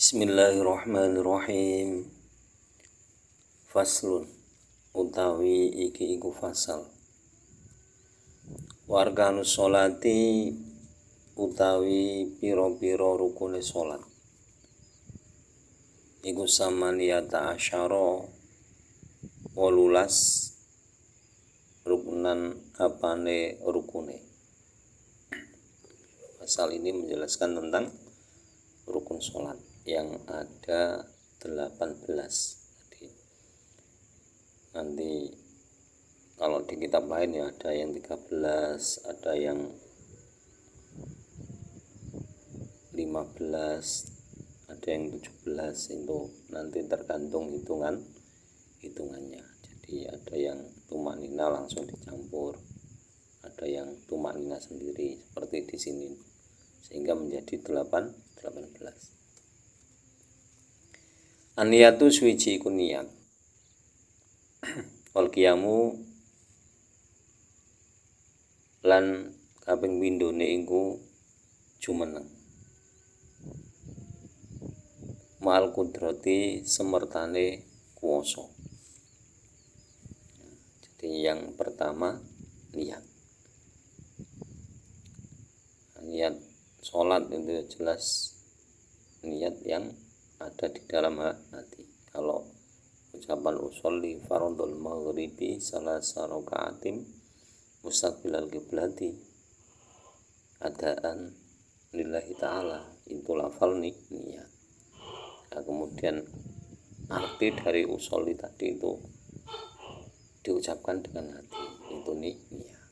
Bismillahirrahmanirrahim. Faslun utawi iki iku fasal. Warganus sholati utawi piro-piro rukune sholat. Iku samaniyata asyara 18 ruknan apane rukune. Pasal ini menjelaskan tentang rukun sholat yang ada 18. Jadi nanti kalau di kitab lain ya ada yang 13, ada yang 15, ada yang 17, itu nanti tergantung hitungannya. Jadi ada yang tumanina langsung dicampur, ada yang tumanina sendiri seperti di sini, sehingga menjadi 18. Aniyatu suwiji iku niat. Wal qiyamu lan kaping pindhone iku jumeneng. Ma'al kudrati semertane kuwasa. Jadi yang pertama niat. Niat sholat itu jelas niat yang ada di dalam hati. Kalau ucapan usolli fardhul maghribi salasa rakaatin mustaqbilal qiblati adaan lillahi ta'ala, itu lafal niat. Nah, kemudian arti dari usolli tadi itu diucapkan dengan hati, itu niat.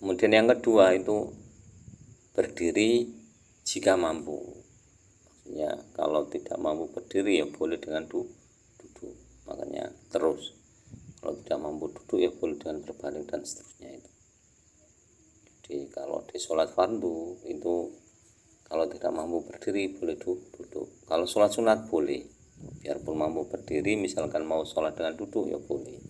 Kemudian yang kedua itu berdiri jika mampu. Maksudnya kalau tidak mampu berdiri ya boleh dengan duduk. Makanya terus. Kalau tidak mampu duduk ya boleh dengan berbaring dan seterusnya itu. Jadi kalau di sholat fardu itu kalau tidak mampu berdiri boleh duduk. Kalau sholat sunat boleh. Biarpun mampu berdiri, misalkan mau sholat dengan duduk ya boleh.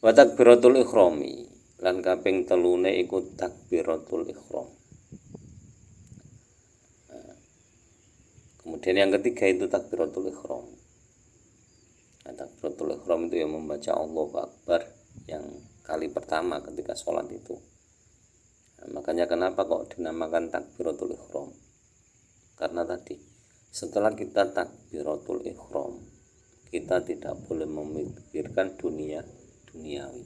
Wa takbiratul ikhrami lan kaping telune iku takbiratul ihram. Kemudian yang ketiga itu takbiratul ihram. Nah, takbiratul ihram itu yang membaca Allahu Akbar yang kali pertama ketika sholat itu. Nah, makanya kenapa kok dinamakan takbiratul ihram? Karena tadi setelah kita takbiratul ihram, kita tidak boleh memikirkan duniawi.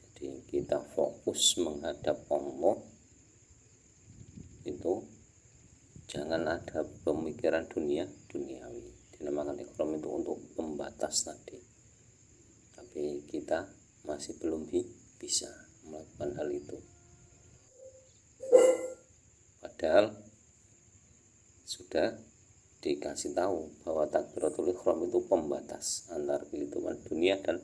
Jadi kita fokus menghadap Allah, itu jangan ada pemikiran duniawi. Dinamakan ihram itu untuk pembatas tadi. Tapi kita masih belum bisa melakukan hal itu. Padahal sudah dikasih tahu bahwa takbiratul ihram itu pembatas antara kehidupan dunia dan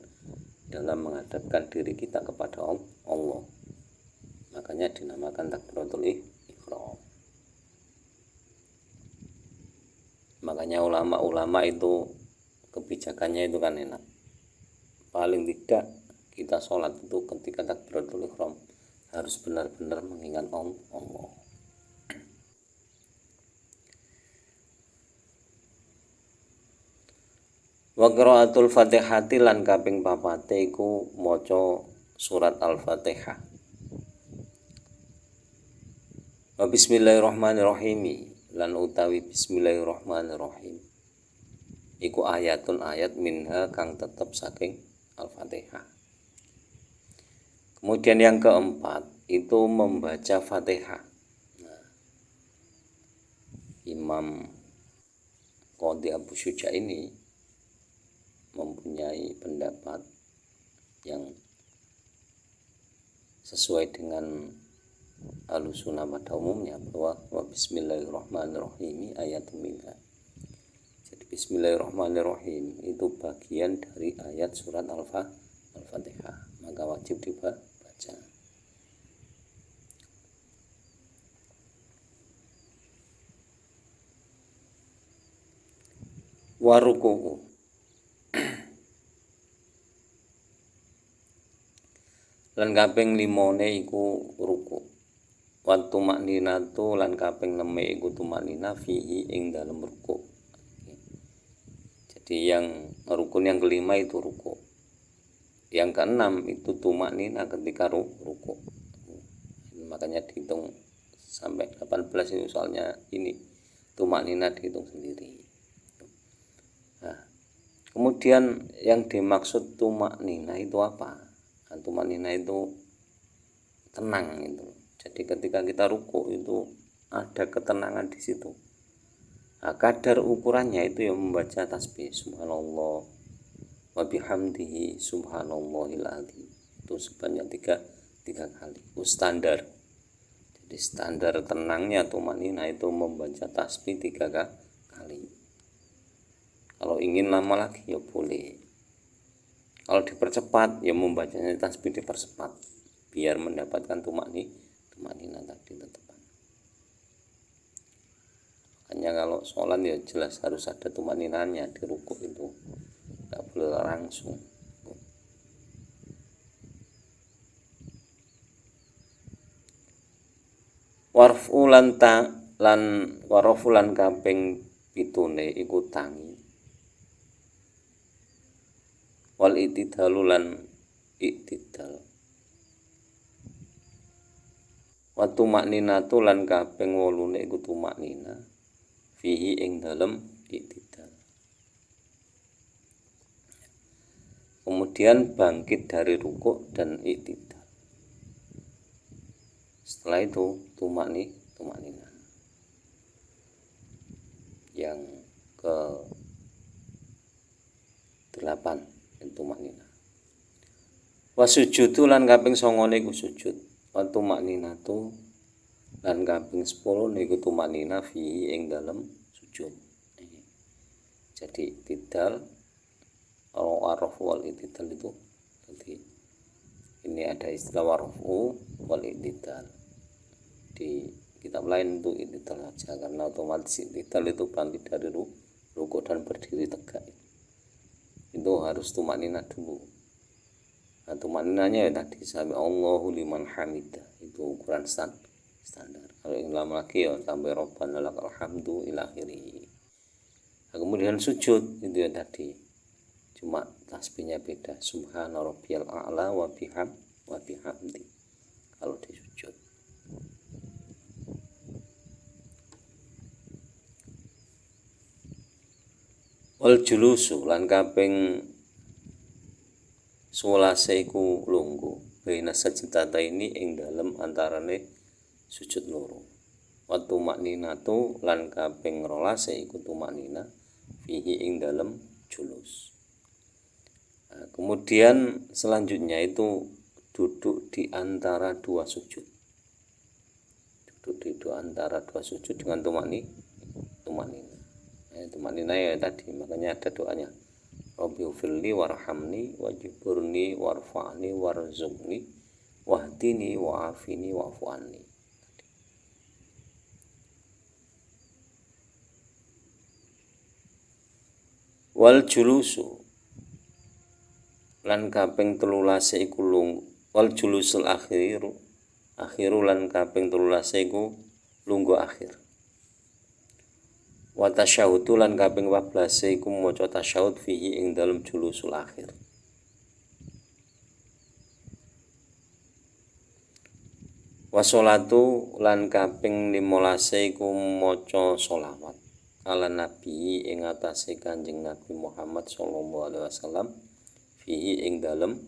dalam menghadapkan diri kita kepada Allah. Makanya dinamakan takbiratul ihram. Makanya ulama-ulama itu kebijakannya itu kan enak. Paling tidak kita sholat itu ketika takbiratul ihram harus benar-benar mengingat Allah. Wa qiraatul Fatihati lan kaping papate iku maca surat Al-Fatihah. Wa bismillahirrahmanirrahim lan utawi bismillahirrahmanirrahim iku ayatun ayat minha kang tetep saking Al-Fatihah. Kemudian yang keempat itu membaca Fatihah. Nah, Imam Qadhi Abu Syuja ini mempunyai pendapat yang sesuai dengan Ahlussunnah pada umumnya bahwa wa bismillahirrahmanirrahim ayat minha. Jadi bismillahirrahmanirrahim itu bagian dari ayat surat Al-Fatihah, maka wajib dibaca. Wa ruku'u lan kaping 5 iku ruku. wa tumakninatu lan kaping 6 iku tumaknina fihi ing dalem rukuk. Jadi yang rukun yang kelima itu rukuk. Yang keenam itu tumaknina ketika rukuk. Makanya dihitung sampai 18 itu soalnya ini tumaknina dihitung sendiri. Nah, kemudian yang dimaksud tumaknina itu apa? Nah, tumaknina itu tenang itu. Jadi ketika kita rukuk itu ada ketenangan di situ. Nah, kadar ukurannya itu yang membaca tasbih subhanallah wa bihamdihi subhanallahil adzim itu sebanyak tiga kali. Itu standar. Jadi standar tenangnya tumaknina itu membaca tasbih 3 kali. Kalau ingin lama lagi ya boleh. Kalau dipercepat ya membacanya tasbih dipercepat biar mendapatkan tumaknina tadi tetap. Hanya kalau sholat ya jelas harus ada tumakninanya di rukuk itu, nggak boleh langsung. Warfu lan warafu lan kaping 7 iku tangi. Wal i'tidalu lan i'tidal. Wa tumakninatu lan kaping 8 iku tumaknina fihi ing dalem i'tidal. Kemudian bangkit dari rukuk dan i'tidal. Setelah itu tumaknina. Yang ke 8 tumaknina. Wa sujudu lan kaping 9 iku sujud. Wa tumakninatu lan kaping 10 niku tumaknina fi ing dalem sujud. Jadi i'tidal al-araf wal i'tidal itu jadi ini ada istilah warfu wal i'tidal. Di kitab lain itu i'tidal aja karena otomatis i'tidal itu bangkit dari rukuk dan berdiri tegak. Itu harus tumaknina dulu. Nah, tumakninanya ya tadi sami Allahu liman hamidah itu ukuran standar. Kalau yang lama lagi ya sampai Rabbana lakal hamdu ila akhirih. Nah, kemudian sujud itu ya tadi cuma tasbihnya beda subhana rabbiyal a'la wa bihamdi kalau di sujud. Wal julusu lan kaping 11 iku lungguh baina sajdata ini ing dalem antarane sujud loro. Wa tumakninatu lan kaping 12 iku tumaknina fihi ing dalem julus. Nah, kemudian selanjutnya itu duduk di antara dua sujud. Duduk di antara dua sujud dengan tumaknina. Tumaknina ya tadi makanya ada doanya. Rabbighfirli warhamni wajburni warfa'ni warzuqni wahdini wa'afini wa'fu anni. Wal julusu lan kaping 13 iku wal julusul akhiru lan kaping 13 iku lungguh akhir. Wa tasyahhudu lan kaping 14 iku maca tasyahud fihi ing dalem julusul akhir. Wa sholatu lan kaping 15 iku maca sholawat ala nabi ing atase Kanjeng Nabi Muhammad sallallahu alaihi wasallam fihi ing dalem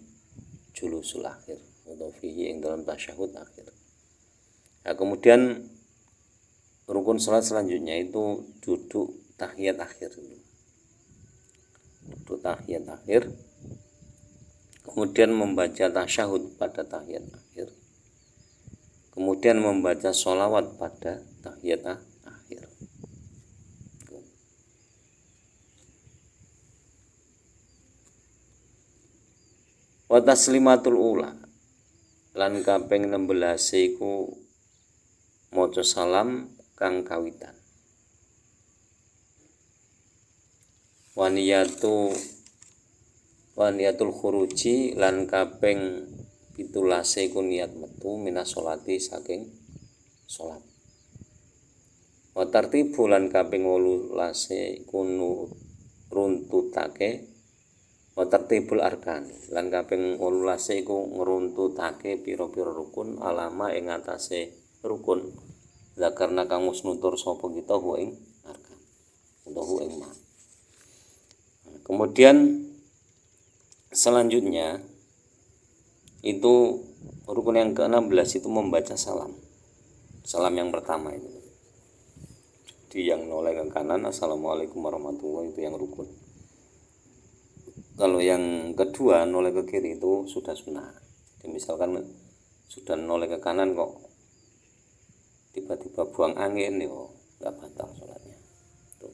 julusul akhir atau fihi ing dalem tasyahud akhir. Nah, kemudian rukun salat selanjutnya itu duduk tahiyat akhir. Duduk tahiyat akhir. Kemudian membaca tasyahud pada tahiyat akhir. Kemudian membaca sholawat pada tahiyat akhir. Wa taslimatul ula lan kaping 16 iku maca salam kang kawitan. Waniyatul khuruji lan kaping 17 iku niat metu minas sholati saking salat. Wa tartibu lan kaping 18 iku runtutake wa tartibul arkani lan kaping 18 iku ngruntutake pira-pira rukun alama ing atase rukun zakarna kang wis nutur sapa kita hu ing arkan utawa ing ma. Kemudian selanjutnya itu rukun yang ke-16 itu membaca salam. Salam yang pertama itu. Di yang noleh ke kanan, assalamualaikum warahmatullahi, itu yang rukun. Kalau yang kedua noleh ke kiri itu sudah sunnah. Jadi misalkan sudah noleh ke kanan kok tiba-tiba buang angin, ya nggak batal sholatnya. Tuh.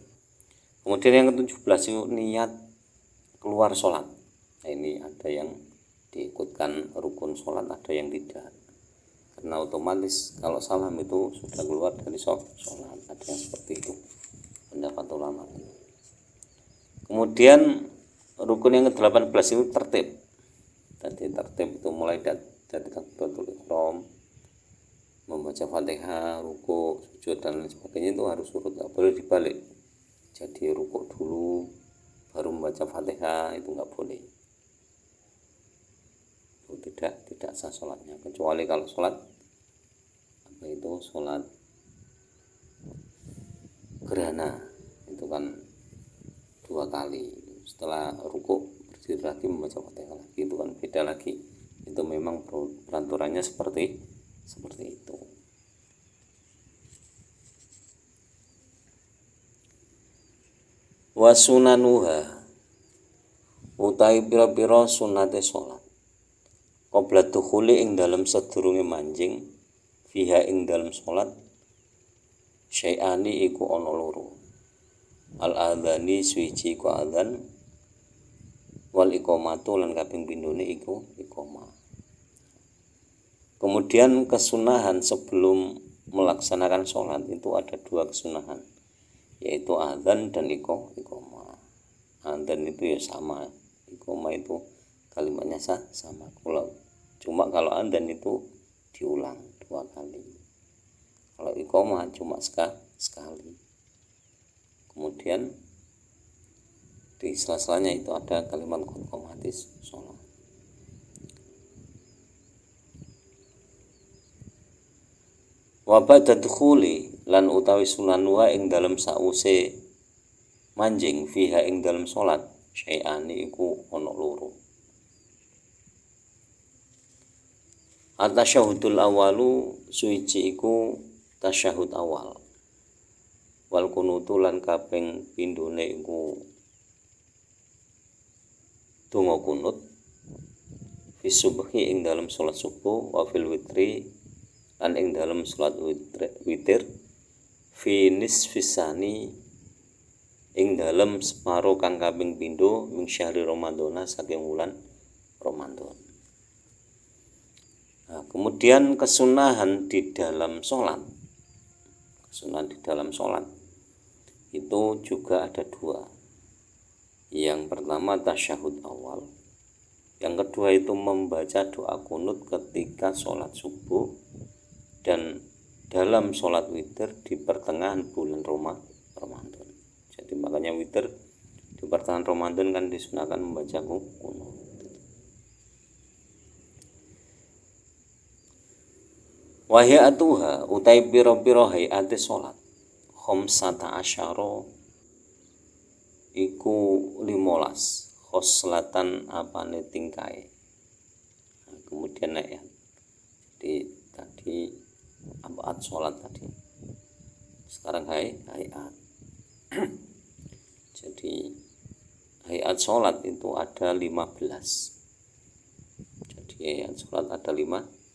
Kemudian yang ke-17 itu niat keluar sholat. Nah, ini ada yang diikutkan rukun sholat, ada yang tidak. Karena otomatis kalau salam itu sudah keluar dari sholat, ada yang seperti itu pendapat ulama. Kemudian rukun yang ke-18 itu tertib. Jadi tertib itu mulai dari takbiratul ihram, membaca Fatihah, ruku, sujud dan lain sebagainya itu harus urut, nggak boleh dibalik. Jadi ruku dulu baru membaca Fatihah, itu nggak boleh. Itu tidak sah sholatnya, kecuali kalau sholat apa itu sholat gerhana, itu kan 2 kali setelah ruku berdiri lagi membaca Fatihah lagi, itu kan beda lagi. Itu memang peraturannya seperti itu. Wa sunanuha utai pira-pira sunate sholat qabla dukhuli ing dalem sedurunge manjing fiha ing dalem sholat syai'ani iku ana loro. Al-adzani suci iku adzan wal iqamatu lan kaping pindhone iku iqamah. Kemudian kesunahan sebelum melaksanakan sholat itu ada 2 kesunahan, yaitu adzan dan iqamah. Adzan itu ya sama, iqamah itu kalimatnya sama. Cuma kalau adzan itu diulang 2 kali. Kalau iqamah cuma sekali. Kemudian di sela-selanya itu ada kalimat qomatis sholat. Wa ba'da dukhuli lan utawi sunanuha ing dalem sause manjing fiha ing dalem sholat syai'ani iku ana loro. At-tasyahudul awalu suci iku tasyahud awal. Wal kunutu lan kaping pindhone iku donga kunut fi subhi ing dalem salat subuh wa fil witri lan ing dalem salat witir fi nisfisani ing dalem separo kang kaping pindho ming syahri Ramadhana saking wulan Ramadan. Nah, kemudian kesunahan di dalam sholat itu juga ada 2. Yang pertama tasyahud awal, yang kedua itu membaca doa kunut ketika sholat subuh dan dalam sholat witir di pertengahan bulan Ramadan. Jadi makanya witir di pertengahan Ramadan kan disunahkan membaca kunut. Wahyatuha utai pira-pira hayate salat khamsata asyara iku 15 khoslatan apane tingkae. Nah, kemudian ayat. Jadi tadi abad salat tadi. Sekarang hayat. Jadi hayat salat itu ada 15. Jadi hayat salat ada 15.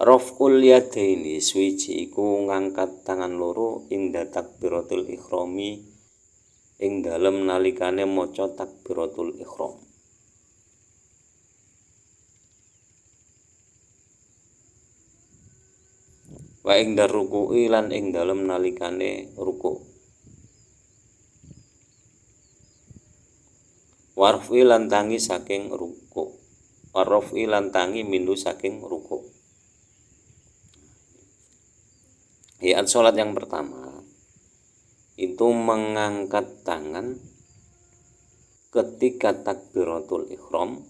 Raf'ul yadaini suci iku ngangkat tangan loro inda takbiratul ikhrami ing dalem nalikane maca takbiratul ihram. Wa ing daruku'i lan ing dalem nalikane ruku'. Warfi lan tangi saking ruku'. Warfi lan tangi mindu saking ruku'. Hayat sholat yang pertama itu mengangkat tangan ketika takbiratul ihram,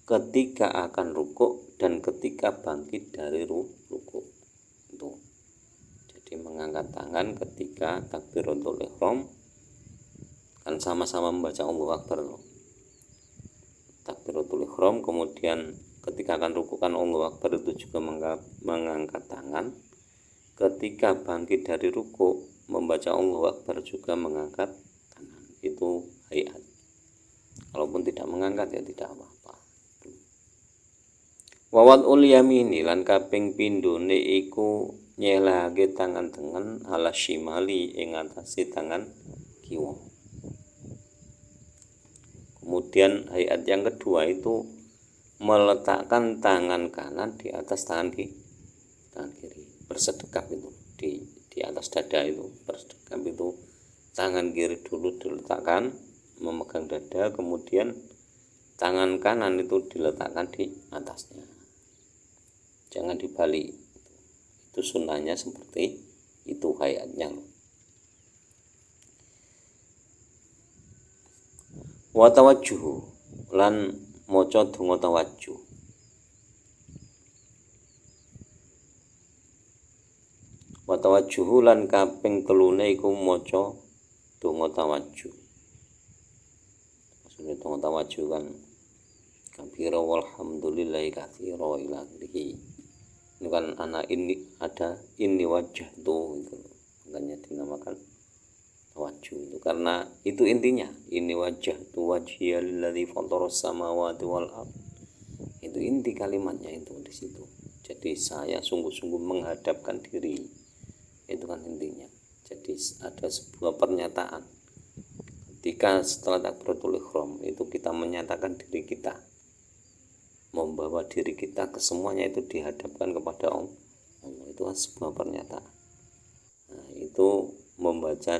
ketika akan rukuk, dan ketika bangkit dari rukuk. Itu. Jadi mengangkat tangan ketika takbiratul ihram, kan sama-sama membaca Allahu Akbar. Takbiratul ihram, kemudian ketika akan rukuk kan Allahu Akbar, itu juga mengangkat tangan. Ketika bangkit dari rukuk membaca Allahu Akbar juga mengangkat tangan. Itu hayat. Kalaupun tidak mengangkat ya tidak apa-apa. Wawat ul yamini lan kaping pindhone iku nyelahake tangan tengen ala shimali ing atase tangan kiwa. Kemudian hayat yang kedua itu meletakkan tangan kanan di atas tangan kiri, bersedekap itu di atas dada itu, bersedekap itu tangan kiri dulu diletakkan memegang dada, kemudian tangan kanan itu diletakkan di atasnya, jangan dibalik. Itu sunnahnya seperti itu hayatnya. Wa tawajjuh lan maca donga tawajjuh. Wa tawajjuh lan kaping telune iku maca donga tawajjuh. Maksudnya donga tawajjuh kan kabira walhamdulillahi katsira ila akhirih. Ini kan anak ini ada ini wajah tuh itu, makanya dinamakan tawajjuh itu karena itu intinya ini wajah tu wajhiyal ladzi fataras samawati wal ard. Itu inti kalimatnya itu di situ. Jadi saya sungguh-sungguh menghadapkan diri, itu kan intinya. Jadi ada sebuah pernyataan ketika setelah takbiratul ihram itu kita menyatakan diri kita, membawa diri kita ke semuanya itu dihadapkan kepada Allah. Itu sebuah pernyataan. Nah, itu membaca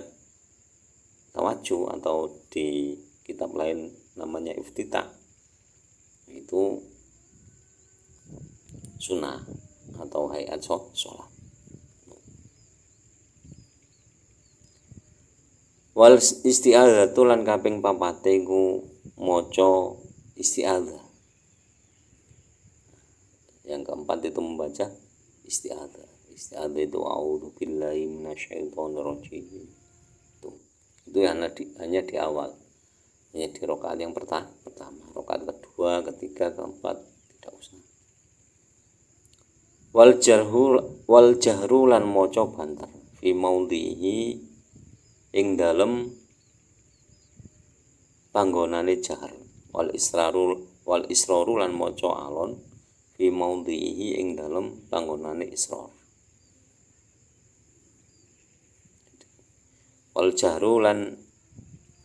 tawajjuh atau di kitab lain namanya iftitah, itu sunnah atau hayat sholat. Wal isti'adzah lan kaping papate iku maca isti'adzah. Yang keempat itu membaca isti'adzah. Isti'adzah itu a'udzu billahi minasyaitonir rajim. Itu hanya di awal, hanya di rakaat yang pertama, rakaat kedua, ketiga, keempat tidak usah. Wal jahru lan maca banter fi maudhihi ing dalem panggonane jahar. Wal israru lan maca alon fi maudhihi ing dalem panggonane israr. Wal jahru lan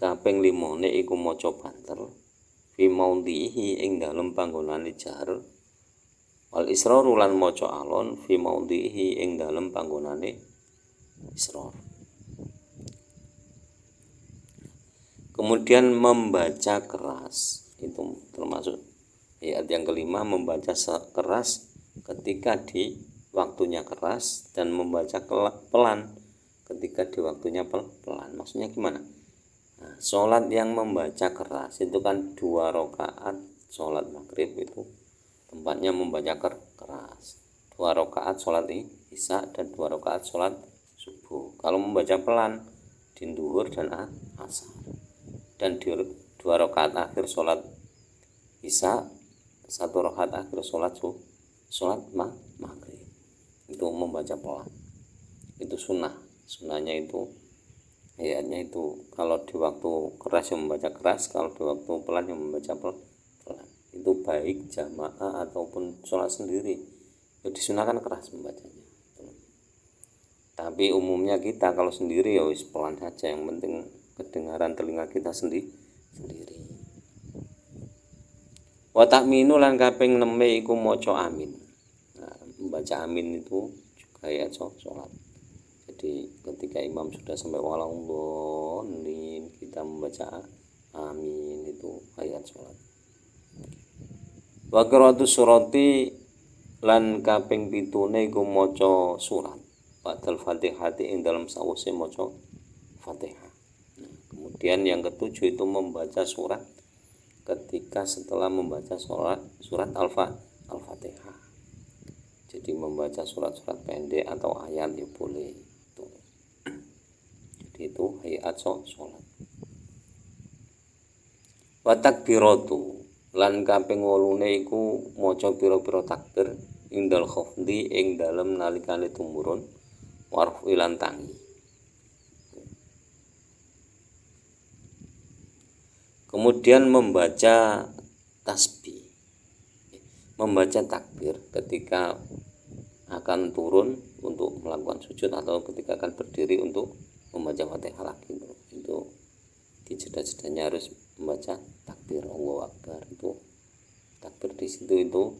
kaping 5 iku maca banter fi maudhihi ing dalem panggonane jahar. Wal israru lan maca alon fi maudhihi ing dalem panggonane israr. Kemudian membaca keras itu termasuk ayat yang kelima, membaca keras ketika di waktunya keras dan membaca pelan ketika di waktunya pelan. Maksudnya gimana? Nah, sholat yang membaca keras itu kan 2 rakaat sholat maghrib itu tempatnya membaca keras. 2 rakaat sholat isya dan 2 rakaat sholat subuh. Kalau membaca pelan di duhur dan asar. Dan di 2 rakaat akhir sholat isya, 1 rakaat akhir sholat maghrib itu membaca pelan. Itu sunnahnya itu ayatnya itu kalau di waktu keras yang membaca keras, kalau di waktu pelan yang membaca pelan. Itu baik jamaah ataupun sholat sendiri itu disunahkan keras membacanya. Tapi umumnya kita kalau sendiri ya wis pelan saja, yang penting kedengaran telinga kita sendiri. Wa ta'minu lan kaping 6 iku maca amin. Nah, membaca amin itu juga ya sholat. Jadi ketika imam sudah sampai walauddallin kita membaca amin, itu ayat sholat. Wa qira'atu surati lan kaping 7 iku maca surat. ba'dal Fatihati ing dalam sawise maca Fatihah. Nah, kemudian yang ketujuh itu membaca surat ketika setelah membaca surat Al-Fatihah. Jadi membaca surat-surat pendek atau ayat ya boleh. Jadi itu hayat sholat. Wa takbiratu lan kaping 8 iku maca pira-pira takbir indal khafdi ing dalem nalikane tumurun warfu lan tangi. Kemudian membaca tasbih, membaca takbir ketika akan turun untuk melakukan sujud atau ketika akan berdiri untuk membaca Fatihah lagi. Itu di jeda-jedanya harus membaca takbir Allahu Akbar. Itu takbir di situ itu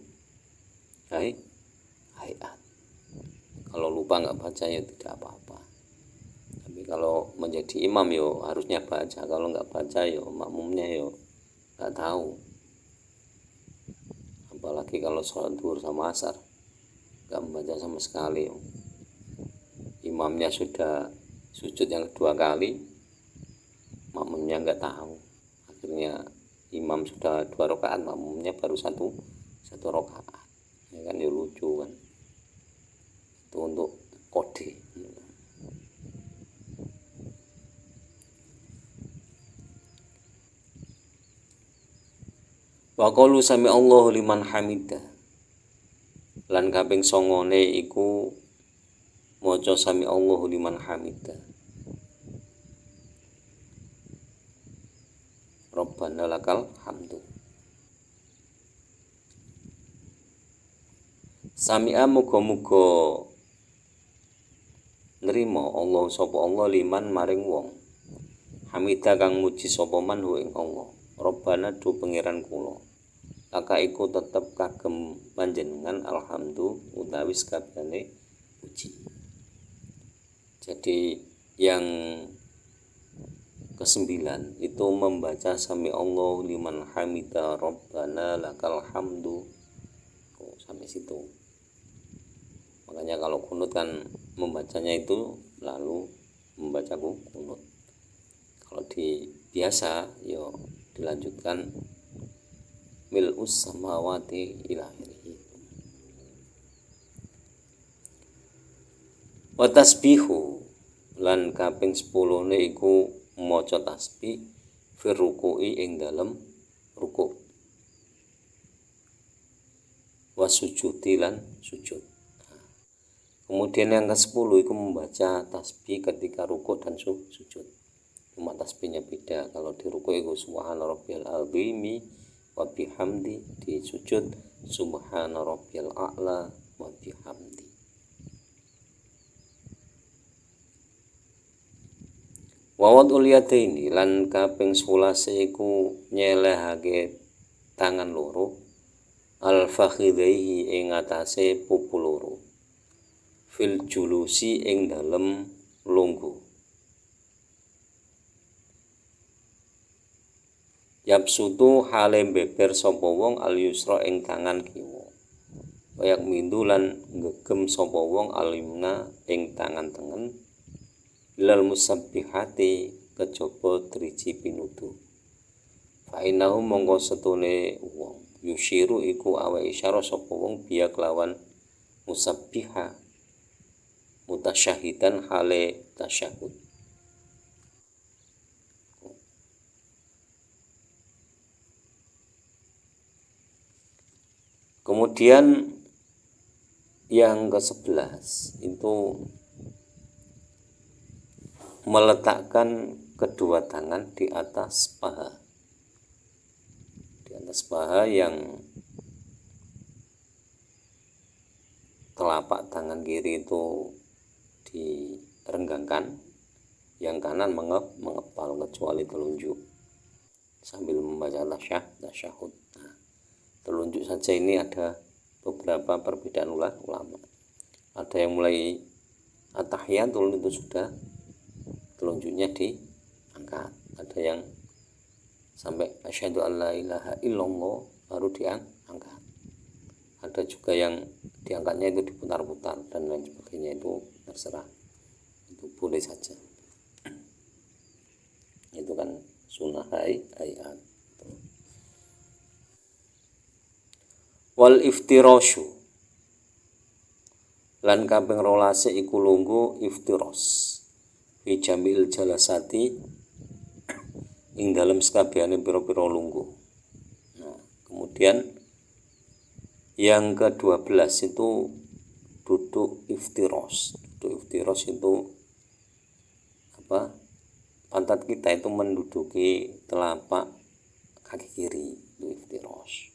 hayat. Kalau lupa nggak baca ya tidak apa-apa. Tapi kalau menjadi imam yo harusnya baca. Kalau nggak baca yo makmumnya yo nggak tahu. Apalagi kalau sholat zuhur sama asar nggak membaca sama sekali yo. Imamnya sudah sujud yang kedua kali, makmumnya nggak tahu. Akhirnya imam sudah 2 rakaat, makmumnya baru satu rakaat. Ya kan ya lucu kan. Itu untuk kode. Wa qalu sami Allahu liman hamidah. Lan kaping 9 iku maca sami Allahu liman hamidah. Rabbana lakal hamdu. Sami'a muga-muga nrimo Allah sapa Allah liman maring wong hamidah kang muji sapa man ing Allah. Rabbana du pangeran kula laka iku tetep kagem panjenengan alhamdu utawi sakabehane puji. Jadi yang ke-9 itu membaca sami Allah liman hamidah Rabbana lakal hamdu. Sampai situ. Makanya kalau kunut kan membacanya itu lalu membaca kunut. Kalau di biasa yo dilanjutkan mil'us samawati ila akhirih. Wa tasbihu lan kaping 10 iku maca tasbih fi ruku'i ing dalem ruku'. Wa sujudi lan sujud. Kemudian yang ke-10 itu membaca tasbih ketika rukuk dan sujud. Cuma tasbihnya beda. Kalau di rukuk itu subhana rabbiyal azimi wa bihamdi, di sujud subhana rabbiyal a'la wa bihamdi. Wa wad'ul yadaini lan kaping 11 iku nyelehake tangan loro al-fakhidaihi ing atase pupu loro fil julusi ing dalem lungguh. Yapsutu hale beber sapa wong al yusra ing tangan kiwa. Wayak mindulan ngegem sapa wong alimna ing tangan tengen ilal musabbihati kejaba driji pinutu. Fa innahu mongko setune wong yusyiru iku awe isyarah sapa wong biya kelawan musabbiha mutasyahidan hale tasyahud. Kemudian yang ke-11 itu meletakkan kedua tangan di atas paha. Di atas paha yang telapak tangan kiri itu direnggangkan, yang kanan mengepal kecuali telunjuk sambil membaca tasyahud. Nah, telunjuk saja ini ada beberapa perbedaan ulama. Ada yang mulai at-tahiyatul itu sudah telunjuknya diangkat. Ada yang sampai asyhadu alla ilaha illallah baru diangkat. Ada juga yang diangkatnya itu diputar-putar dan lain sebagainya, itu terserah, itu boleh saja. Itu kan sunnah hayat. Wal iftirasyu lan kaping 12 iku lungguh iftiros fi jamil jalasati ing dalem sekabehane pira-pira lungguh. Nah, kemudian yang ke-12 itu duduk iftiros. Duduk iftiros itu apa? Pantat kita itu menduduki telapak kaki kiri, itu iftiros.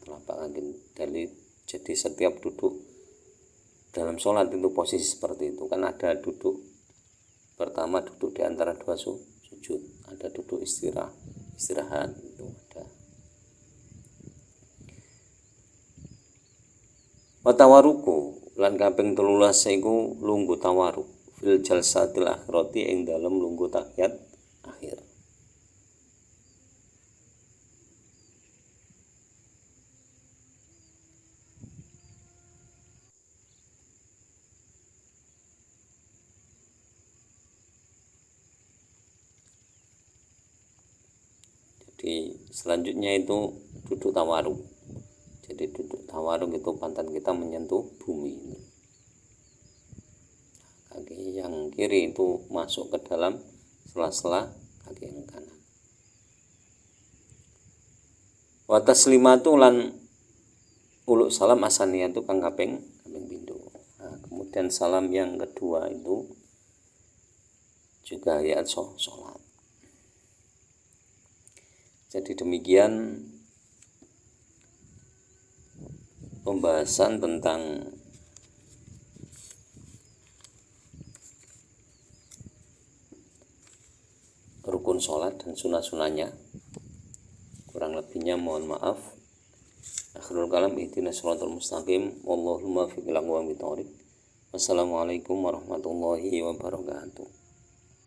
Telapak kaki dari, jadi setiap duduk dalam sholat itu posisi seperti itu. Kan ada duduk pertama, duduk di antara dua sujud, ada duduk istirahat itu ada. Watawaruku lan kaping 13 iku lungguh tawaruk fil jalsatil akhirati ing dalem lungguh tahiyat akhir. Jadi selanjutnya itu duduk tawaruk. Jadi duduk tawaruk itu pantat kita menyentuh bumi. Kaki yang kiri itu masuk ke dalam sela-sela kaki yang kanan. Wa taslimatu lan uluk salam asaniyatu kang kaping pindho. Nah, kemudian salam yang kedua itu juga ya sholat. Jadi demikian pembahasan tentang rukun sholat dan sunah-sunahnya. Kurang lebihnya mohon maaf. Akhirul kalam ihdinas shiratal mustaqim. Wallahul muwaffiq ila aqwamit thoriq. Wassalamualaikum warahmatullahi wabarakatuh.